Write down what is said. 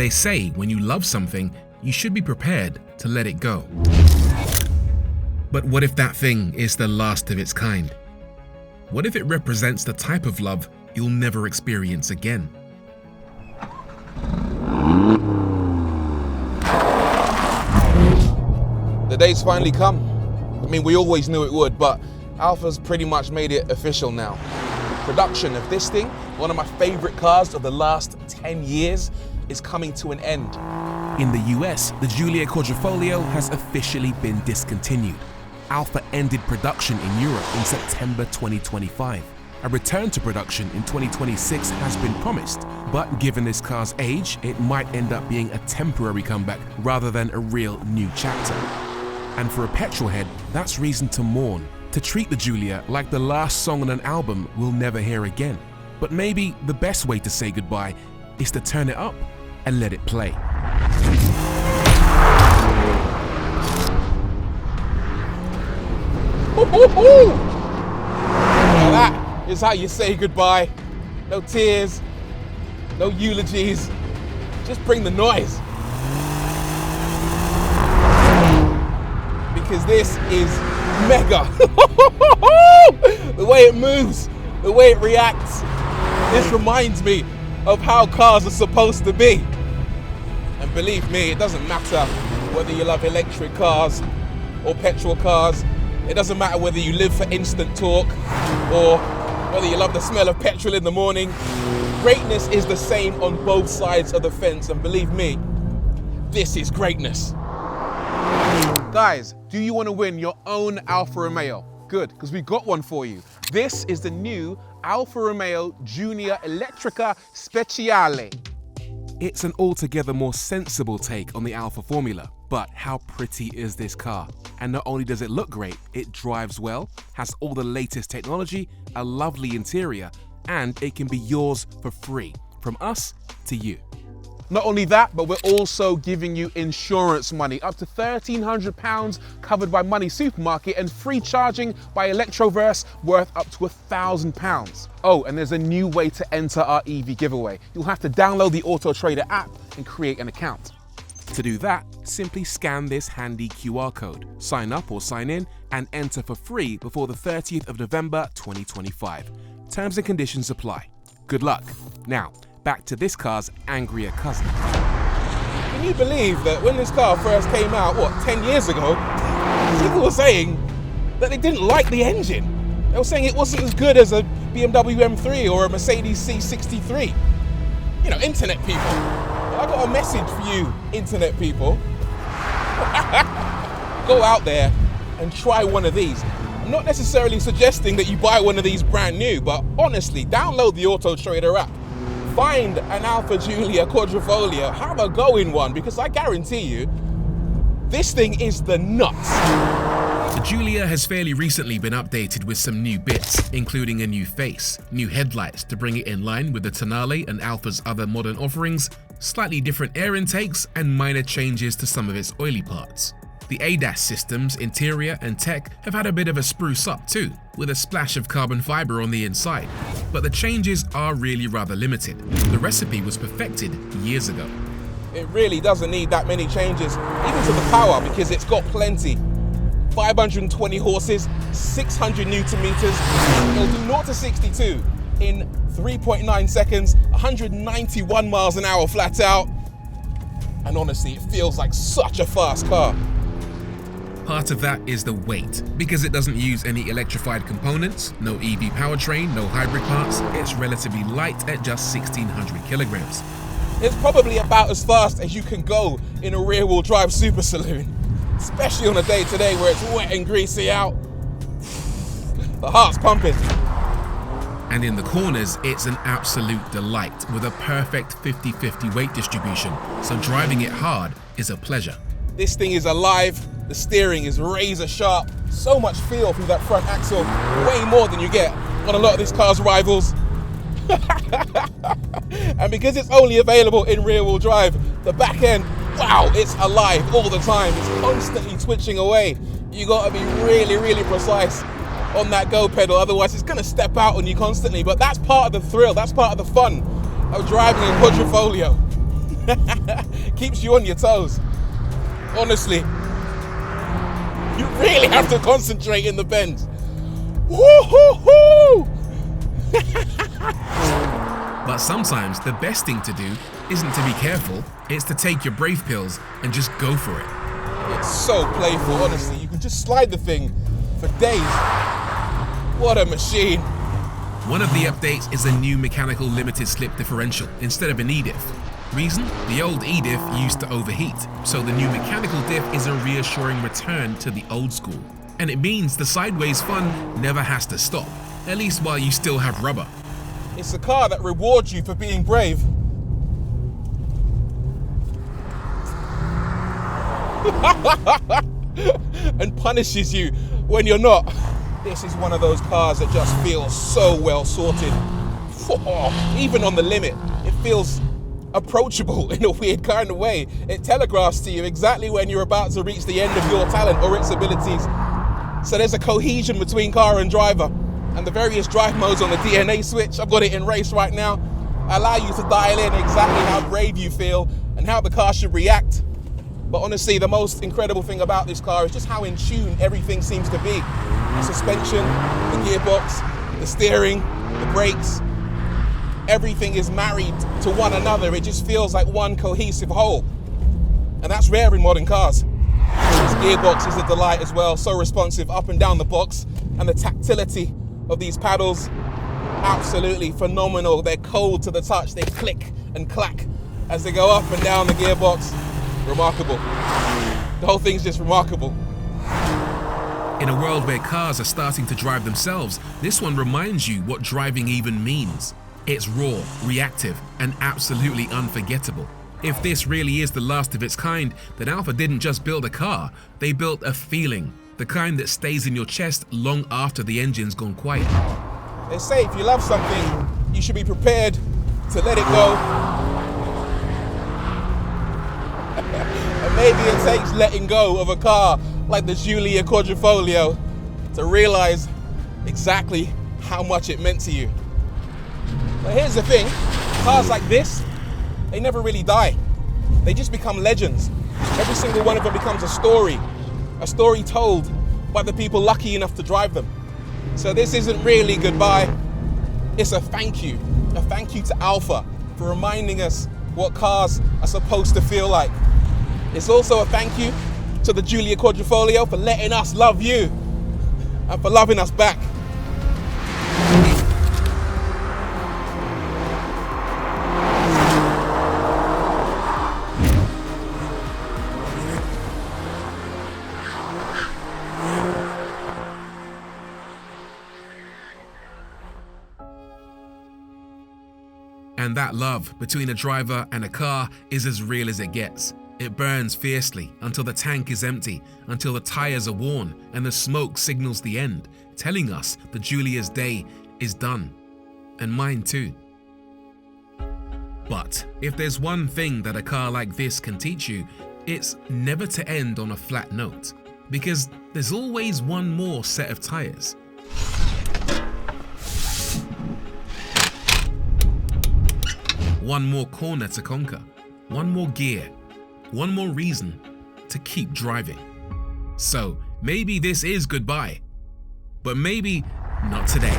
they say when you love something, you should be prepared to let it go. But what if that thing is the last of its kind? What if it represents the type of love you'll never experience again? The day's finally come. I mean, we always knew it would, but Alfa's pretty much made it official now. Production of this thing, one of my favorite cars of the last 10 years, is coming to an end. In the US, the Giulia Quadrifoglio has officially been discontinued. Alfa ended production in Europe in September 2025. A return to production in 2026 has been promised, but given this car's age, it might end up being a temporary comeback rather than a real new chapter. And for a petrol head, that's reason to mourn, to treat the Giulia like the last song on an album we'll never hear again. But maybe the best way to say goodbye is to turn it up and let it play. Now that is how you say goodbye. No tears, no eulogies, just bring the noise. Because this is mega. The way it moves, the way it reacts, this reminds me of how cars are supposed to be. And believe me, it doesn't matter whether you love electric cars or petrol cars. It doesn't matter whether you live for instant torque or whether you love the smell of petrol in the morning. Greatness is the same on both sides of the fence, and believe me, this is greatness. Guys, do you want to win your own Alfa Romeo? Good, because we got one for you. This is the new Alfa Romeo Giulia Elettrica Speciale. It's an altogether more sensible take on the Alfa formula, but how pretty is this car? And not only does it look great, it drives well, has all the latest technology, a lovely interior, and it can be yours for free, from us to you. Not only that, but we're also giving you insurance money, up to £1,300 covered by Money Supermarket and free charging by Electroverse worth up to £1,000. Oh, and there's a new way to enter our EV giveaway. You'll have to download the Autotrader app and create an account. To do that, simply scan this handy QR code, sign up or sign in, and enter for free before the 30th of November 2025. Terms and conditions apply. Good luck. Now, back to this car's angrier cousin. Can you believe that when this car first came out, 10 years ago, people were saying that they didn't like the engine. They were saying it wasn't as good as a BMW M3 or a Mercedes C63. You know, internet people. I got a message for you, internet people. Go out there and try one of these. I'm not necessarily suggesting that you buy one of these brand new, but honestly, download the Autotrader app. Find an Alfa Giulia Quadrifoglio, have a go in one, because I guarantee you, this thing is the nuts. The Giulia has fairly recently been updated with some new bits, including a new face, new headlights to bring it in line with the Tonale and Alfa's other modern offerings, slightly different air intakes, and minor changes to some of its oily parts. The ADAS systems, interior and tech have had a bit of a spruce up too, with a splash of carbon fiber on the inside. But the changes are really rather limited. The recipe was perfected years ago. It really doesn't need that many changes, even to the power, because it's got plenty. 520 horses, 600 Newton meters. It'll do 0 to 62 in 3.9 seconds, 191 miles an hour flat out. And honestly, it feels like such a fast car. Part of that is the weight, because it doesn't use any electrified components, no EV powertrain, no hybrid parts. It's relatively light at just 1,600 kilograms. It's probably about as fast as you can go in a rear-wheel drive super saloon, especially on a day today where it's wet and greasy out. The heart's pumping. And in the corners, it's an absolute delight with a perfect 50-50 weight distribution, so driving it hard is a pleasure. This thing is alive, the steering is razor sharp, so much feel through that front axle, way more than you get on a lot of this car's rivals. And because it's only available in rear-wheel drive, the back end, wow, it's alive all the time. It's constantly twitching away. You gotta be really, really precise on that go pedal, otherwise it's gonna step out on you constantly. But that's part of the thrill, that's part of the fun of driving a Quadrifoglio. Keeps you on your toes. Honestly, you really have to concentrate in the bends. Woo-hoo-hoo! But sometimes the best thing to do isn't to be careful, it's to take your brave pills and just go for it. It's so playful, honestly. You can just slide the thing for days. What a machine. One of the updates is a new mechanical limited slip differential instead of an E-diff. Reason? The old E-diff used to overheat, so the new mechanical diff is a reassuring return to the old school. And it means the sideways fun never has to stop, at least while you still have rubber. It's a car that rewards you for being brave. And punishes you when you're not. This is one of those cars that just feels so well sorted. Even on the limit, it feels approachable in a weird kind of way. It telegraphs to you exactly when you're about to reach the end of your talent or its abilities. So there's a cohesion between car and driver. And the various drive modes on the DNA switch, I've got it in race right now, allow you to dial in exactly how brave you feel and how the car should react. But honestly, the most incredible thing about this car is just how in tune everything seems to be. The suspension, the gearbox, the steering, the brakes, everything is married to one another. It just feels like one cohesive whole. And that's rare in modern cars. This gearbox is a delight as well, so responsive up and down the box, and the tactility of these paddles, absolutely phenomenal. They're cold to the touch, they click and clack as they go up and down the gearbox. Remarkable. The whole thing's just remarkable. In a world where cars are starting to drive themselves, this one reminds you what driving even means. It's raw, reactive, and absolutely unforgettable. If this really is the last of its kind, then Alfa didn't just build a car, they built a feeling. The kind that stays in your chest long after the engine's gone quiet. They say if you love something, you should be prepared to let it go. And maybe it takes letting go of a car like the Giulia Quadrifoglio to realize exactly how much it meant to you. But here's the thing, cars like this, they never really die. They just become legends. Every single one of them becomes a story told by the people lucky enough to drive them. So this isn't really goodbye, it's a thank you to Alfa for reminding us what cars are supposed to feel like. It's also a thank you to the Giulia Quadrifoglio for letting us love you and for loving us back. And that love between a driver and a car is as real as it gets. It burns fiercely until the tank is empty, until the tires are worn and the smoke signals the end, telling us that Giulia's day is done. And mine too. But if there's one thing that a car like this can teach you, it's never to end on a flat note. Because there's always one more set of tires. One more corner to conquer, one more gear, one more reason to keep driving. So maybe this is goodbye, but maybe not today.